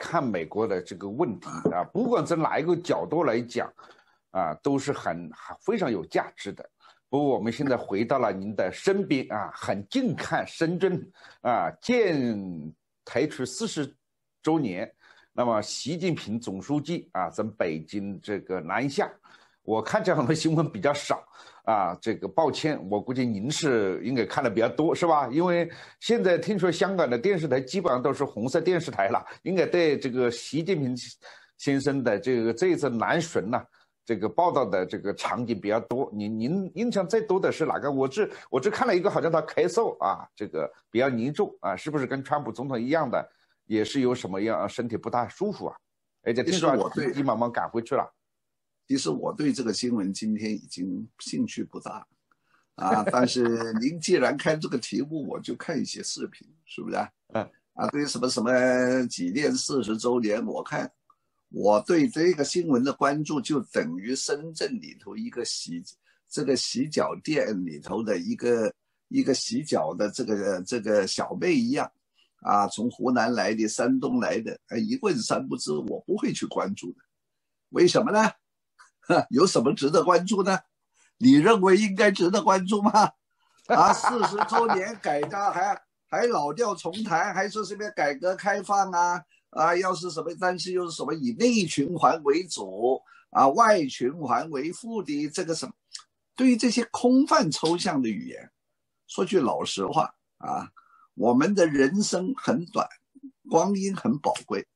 看美国的这个问题啊，不管从哪一个角度来讲，啊，都是非常有价值的。不过我们现在回到了您的身边啊，很近看深圳啊，台出40周年，那么习近平总书记啊，在北京这个南下，我看这样的新闻比较少啊，这个抱歉，我估计您是应该看的比较多，是吧？因为现在听说香港的电视台基本上都是红色电视台了，应该对这个习近平先生的这一次南巡呢，这个报道的这个场景比较多。您印象最多的是哪个？我只看了一个，好像他咳嗽啊，这个比较严重啊，是不是跟川普总统一样的，也是有什么样身体不大舒服啊？而且听说急急忙忙赶回去了。其实我对这个新闻今天已经兴趣不大啊，但是您既然开这个题目，我就看一些视频，是不是啊？对什么纪念40周年，我对这个新闻的关注就等于深圳里头一个洗脚店里头的一个洗脚的这个小妹一样啊，从湖南来的，山东来的，一问三不知，我不会去关注的。为什么呢？有什么值得关注呢？你认为应该值得关注吗？40周年改革还老调重弹，还说什么改革开放要是什么，但是又是什么以内循环为主外循环为辅的这个什么，对于这些空泛抽象的语言，说句老实话我们的人生很短，光阴很宝贵。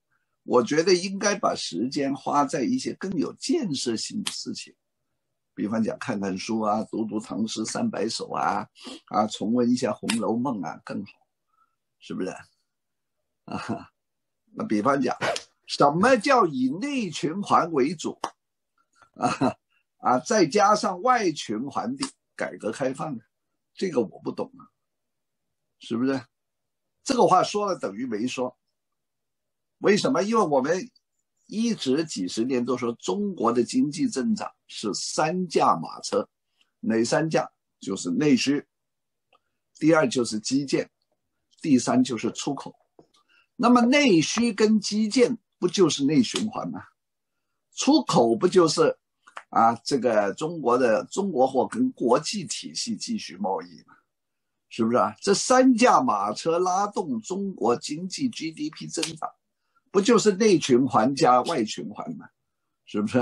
我觉得应该把时间花在一些更有建设性的事情，比方讲看看书读读唐诗300首重温一下《红楼梦》更好，是不是那比方讲，什么叫以内循环为主再加上外循环的改革开放的，这个我不懂是不是？这个话说了等于没说。为什么？因为我们一直几十年都说中国的经济增长是3驾马车，哪3驾？就是内需，第二就是基建，第三就是出口。那么内需跟基建不就是内循环吗？出口不就是这个中国货跟国际体系继续贸易吗？是不是这3驾马车拉动中国经济 GDP 增长，不就是内循环加外循环吗？是不是？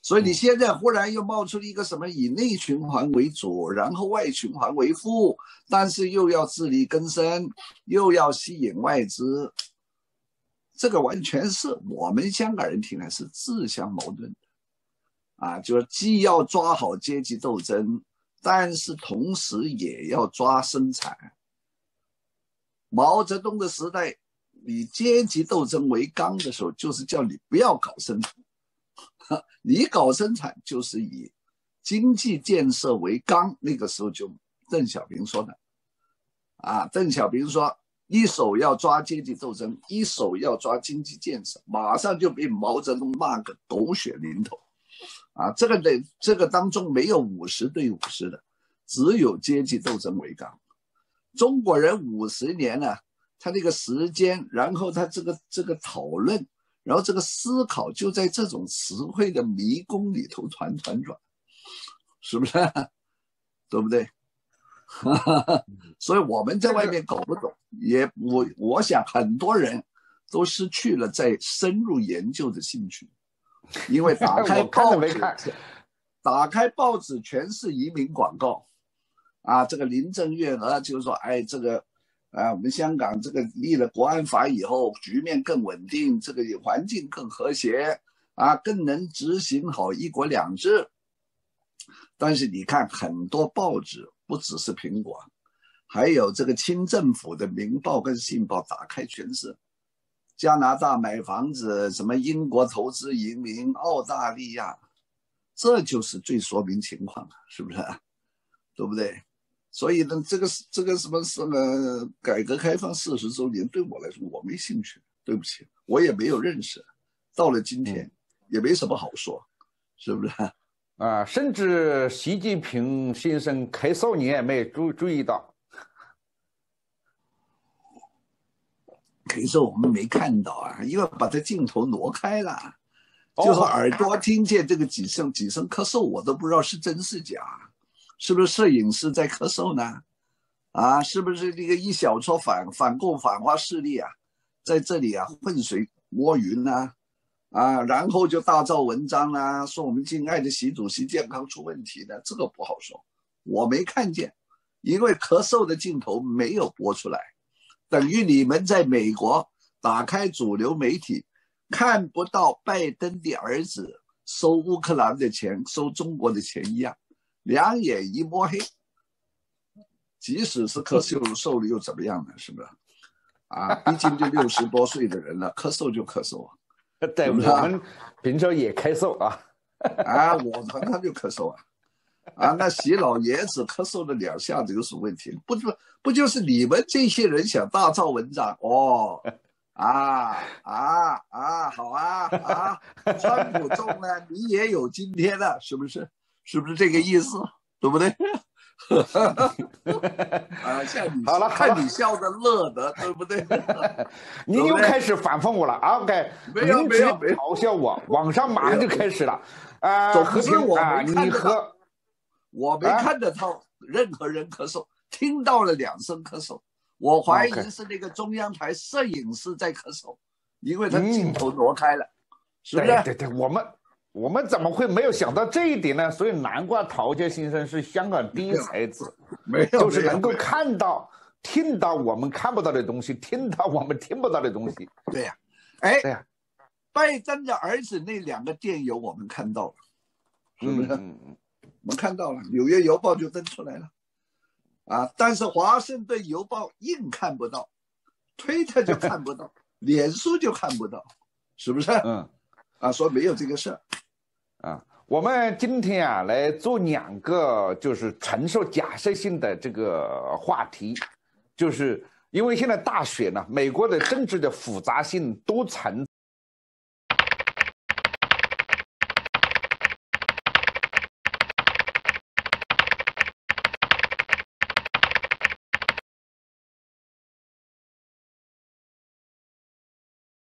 所以你现在忽然又冒出了一个什么以内循环为主，然后外循环为辅，但是又要自力更生，又要吸引外资，这个完全是我们香港人听来是自相矛盾的就是既要抓好阶级斗争，但是同时也要抓生产。毛泽东的时代，以阶级斗争为纲的时候，就是叫你不要搞生产，你搞生产就是以经济建设为纲。那个时候就邓小平说的邓小平说一手要抓阶级斗争，一手要抓经济建设，马上就被毛泽东骂个狗血淋头这个当中没有50对50的，只有阶级斗争为纲。中国人50年他这个时间，然后他这个讨论，然后这个思考就在这种词汇的迷宫里头团团转，是不是？对不对？所以我们在外面搞不懂，我想很多人都失去了在深入研究的兴趣，因为打开报纸全是移民广告这个林郑月娥就说这个我们香港这个立了国安法以后，局面更稳定，这个环境更和谐更能执行好一国两制。但是你看很多报纸，不只是苹果，还有这个清政府的明报跟信报，打开全是加拿大买房子，什么英国投资移民，澳大利亚，这就是最说明情况是不是对不对？所以呢，这个什么改革开放40周年，对我来说我没兴趣，对不起，我也没有认识，到了今天也没什么好说，是不是甚至习近平先生咳嗽你也没注意到。可以说我们没看到啊，因为把这镜头挪开了，就是耳朵听见这个几声咳嗽，我都不知道是真是假，是不是摄影师在咳嗽呢？啊，是不是这个一小撮反共反华势力啊，在这里啊浑水摸鱼呢？啊，然后就大造文章啊，说我们敬爱的习主席健康出问题呢，这个不好说，我没看见，因为咳嗽的镜头没有播出来，等于你们在美国打开主流媒体，看不到拜登的儿子收乌克兰的钱、收中国的钱一样，两眼一摸黑。即使是咳嗽了又怎么样呢？是不是？啊，毕竟就60多岁的人了，咳嗽就咳嗽啊。对，我们平常也咳嗽啊。啊，我常常就咳嗽啊。啊，那习老爷子咳嗽了2下子有什么问题？不就是你们这些人想大造文章哦？好啊，川普中了，你也有今天了，是不是？是不是这个意思？对不对？啊，像你好了，看你笑的乐的，对不对？你又开始反讽我了啊 ！OK， 没有嘲笑我，网上马上就开始了。和平啊，你和我没看得到任何人咳嗽，听到了2声咳嗽，我怀疑是那个中央台摄影师在咳嗽，因为他镜头挪开了，是不是？对，我们怎么会没有想到这一点呢？所以难怪陶杰先生是香港第一才子，没有，就是能够看到、听到我们看不到的东西，听到我们听不到的东西。对呀，对呀，拜登的儿子那2个电邮我们看到了，是不是？我们看到了，《纽约邮报》就登出来了，啊，但是《华盛顿邮报》硬看不到，推特就看不到，脸书就看不到，是不是？说没有这个事儿。我们今天啊来做2个就是陈述假设性的这个话题，就是因为现在大选呢，美国的政治的复杂性、多层